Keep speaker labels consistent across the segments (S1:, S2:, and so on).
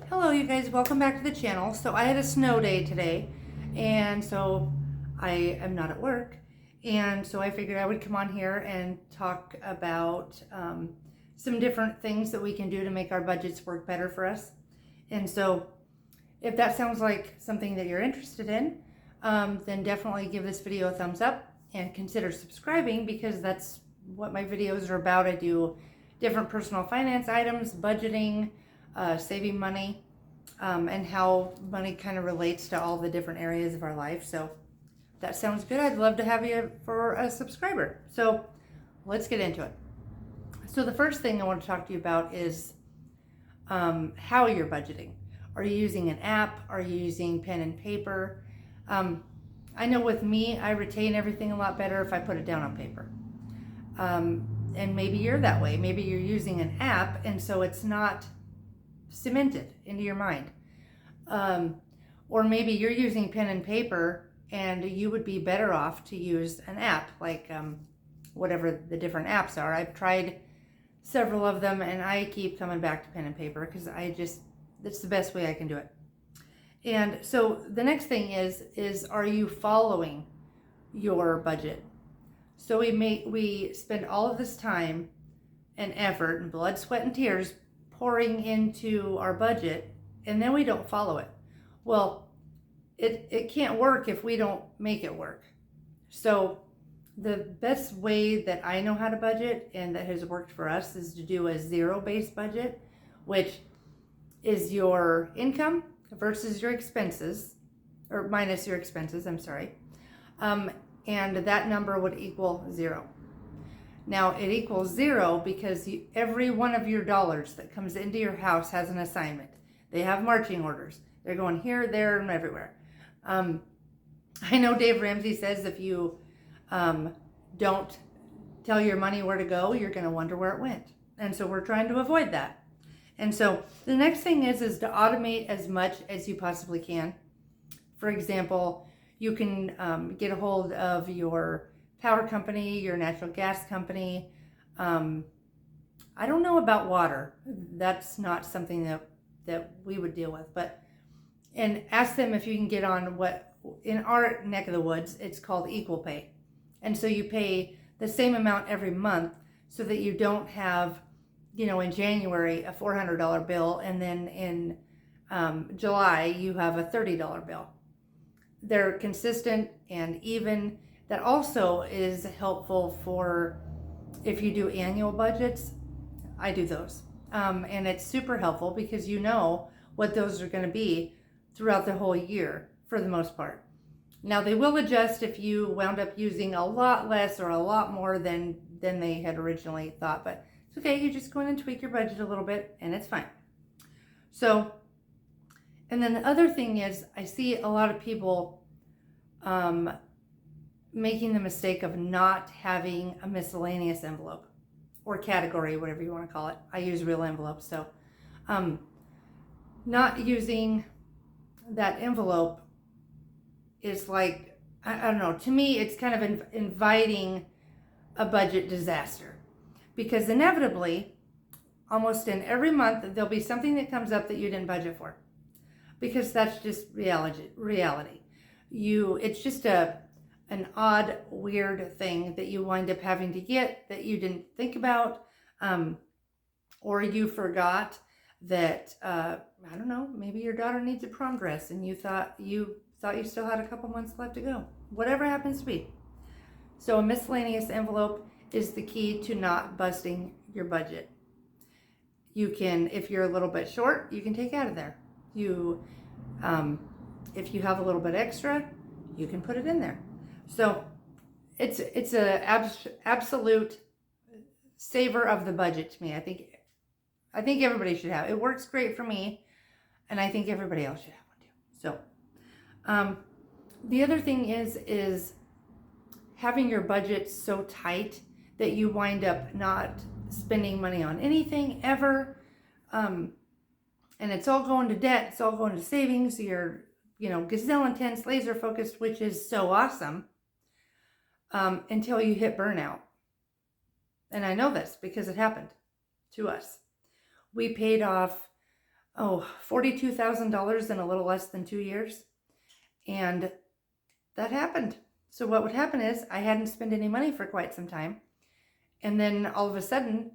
S1: Hello you guys, welcome back to the channel. So I had a snow day today, and so I am not at work, and so I figured I would come on here and talk about some different things that we can do to make our budgets work better for us. And so if that sounds like something that you're interested in, then definitely give this video a thumbs up and consider subscribing, because that's what my videos are about. I do different personal finance items, budgeting, saving money, and how money kind of relates to all the different areas of our life. So if that sounds good, I'd love to have you for a subscriber. So let's get into it. So the first thing I want to talk to you about is how you're budgeting. Are you using an app? Are you using pen and paper? I know with me, I retain everything a lot better if I put it down on paper. And maybe you're that way. Maybe you're using an app, and so it's not cemented into your mind. Or maybe you're using pen and paper, and you would be better off to use an app, like whatever the different apps are. I've tried several of them, and I keep coming back to pen and paper because that's the best way I can do it. And so the next thing is are you following your budget? So we spend all of this time and effort and blood, sweat, and tears pouring into our budget, and then we don't follow it. Well, it can't work if we don't make it work. So the best way that I know how to budget and that has worked for us is to do a zero-based budget, which is your income versus your expenses, or minus your expenses, I'm sorry. And that number would equal zero. Now it equals zero because every one of your dollars that comes into your house has an assignment. They have marching orders. They're going here, there, and everywhere. I know Dave Ramsey says if you don't tell your money where to go, you're going to wonder where it went. And so we're trying to avoid that. And so the next thing is to automate as much as you possibly can. For example, you can get a hold of your power company, your natural gas company. I don't know about water. That's not something that we would deal with, and ask them if you can get on what, in our neck of the woods, it's called equal pay. And so you pay the same amount every month so that you don't have, in January, a $400 bill, and then in July, you have a $30 bill. They're consistent and even. That also is helpful for if you do annual budgets. I do those. And it's super helpful because you know what those are going to be throughout the whole year for the most part. Now they will adjust if you wound up using a lot less or a lot more than they had originally thought, but it's okay. You just go in and tweak your budget a little bit and it's fine. So, and then the other thing is I see a lot of people making the mistake of not having a miscellaneous envelope or category, whatever you want to call it. I use real envelopes. So not using that envelope is like, I don't know, to me it's kind of inviting a budget disaster, because inevitably almost in every month there'll be something that comes up that you didn't budget for, because that's just reality. It's just an odd, weird thing that you wind up having to get that you didn't think about, or you forgot that, I don't know, maybe your daughter needs a prom dress and you thought you still had a couple months left to go. Whatever happens to be. So a miscellaneous envelope is the key to not busting your budget. You can, if you're a little bit short, you can take out of there. If you have a little bit extra, you can put it in there. So it's a absolute saver of the budget to me. I think everybody should have it. It works great for me, and I think everybody else should have one too. So the other thing is having your budget so tight that you wind up not spending money on anything ever, and it's all going to debt. It's all going to savings. You're gazelle intense, laser focused, which is so awesome, until you hit burnout. And I know this because it happened to us. We paid off $42,000 in a little less than 2 years. And that happened. So what would happen is I hadn't spent any money for quite some time. And then all of a sudden,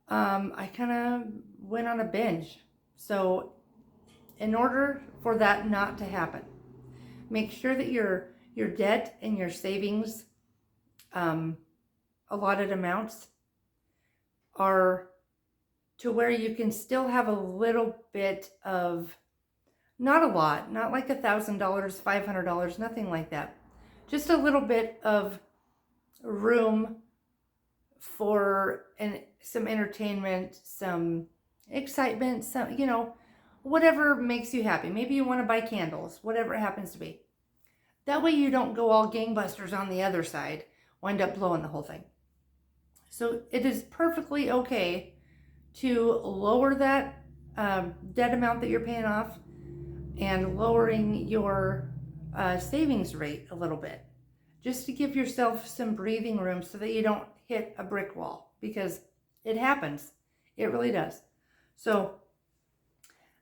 S1: I kind of went on a binge. So in order for that not to happen, make sure that your debt and your savings allotted amounts are to where you can still have a little bit of, not a lot, not like $1,000, $500, nothing like that. Just a little bit of room for some entertainment, some excitement, some, whatever makes you happy. Maybe you want to buy candles, whatever it happens to be. That way you don't go all gangbusters on the other side, wind up blowing the whole thing. So it is perfectly okay to lower that debt amount that you're paying off and lowering your savings rate a little bit, just to give yourself some breathing room so that you don't hit a brick wall, because it happens. It really does. So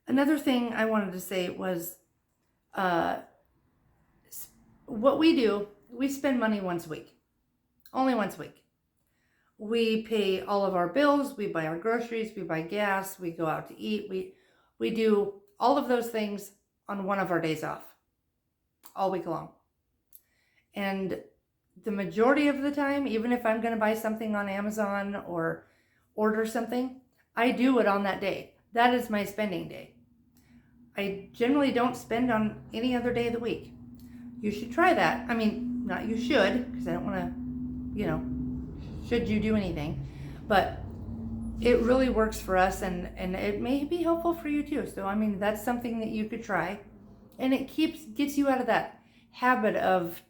S1: another thing I wanted to say was what we do, we spend money once a week, only once a week. We pay all of our bills, we buy our groceries, we buy gas, we go out to eat, we do all of those things on one of our days off, all week long. And the majority of the time, even if I'm going to buy something on Amazon or order something, I do it on that day. That is my spending day. I generally don't spend on any other day of the week. You should try that. I mean, not you should, because I don't want to, should you do anything, but it really works for us, and it may be helpful for you too. So I mean, that's something that you could try, and it gets you out of that habit of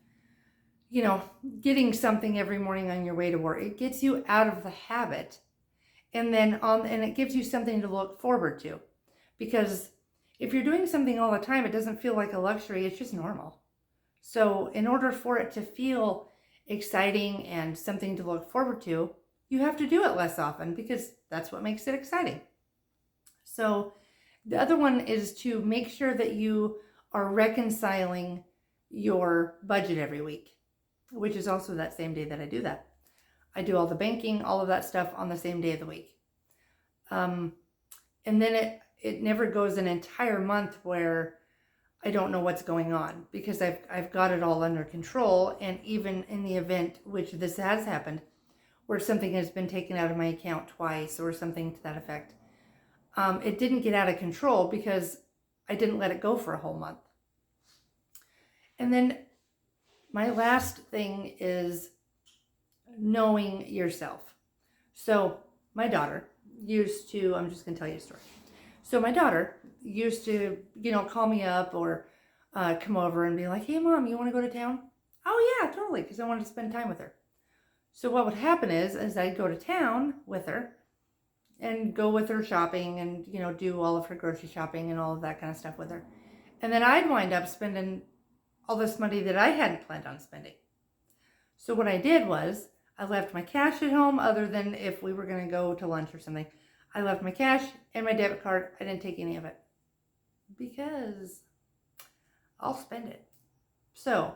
S1: getting something every morning on your way to work. It gets you out of the habit, and it gives you something to look forward to, because if you're doing something all the time, it doesn't feel like a luxury, it's just normal. So in order for it to feel exciting and something to look forward to, you have to do it less often, because that's what makes it exciting. So the other one is to make sure that you are reconciling your budget every week, which is also that same day that I do that. I do all the banking, all of that stuff on the same day of the week. And then it never goes an entire month where I don't know what's going on, because I've got it all under control. And even in the event, which this has happened, where something has been taken out of my account twice or something to that effect, it didn't get out of control because I didn't let it go for a whole month. And then my last thing is knowing yourself. So my daughter used to, I'm just going to tell you a story. So my daughter used to, call me up or come over and be like, hey, Mom, you want to go to town? Oh, yeah, totally, because I wanted to spend time with her. So what would happen is I'd go to town with her and go with her shopping and, do all of her grocery shopping and all of that kind of stuff with her. And then I'd wind up spending all this money that I hadn't planned on spending. So what I did was I left my cash at home, other than if we were going to go to lunch or something. I left my cash and my debit card. I didn't take any of it because I'll spend it. So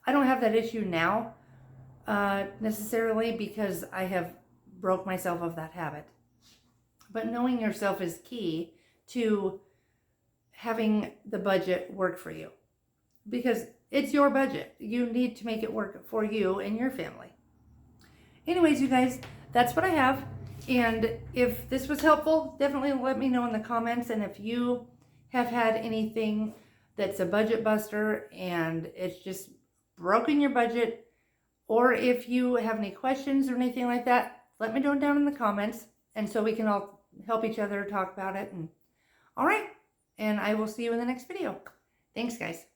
S1: I don't have that issue now necessarily, because I have broke myself of that habit. But knowing yourself is key to having the budget work for you, because it's your budget. You need to make it work for you and your family. Anyways, you guys, that's what I have. And if this was helpful, definitely let me know in the comments. And if you have had anything that's a budget buster and it's just broken your budget, or if you have any questions or anything like that, let me know down in the comments, and so we can all help each other talk about it. And all right, and I will see you in the next video. Thanks, guys.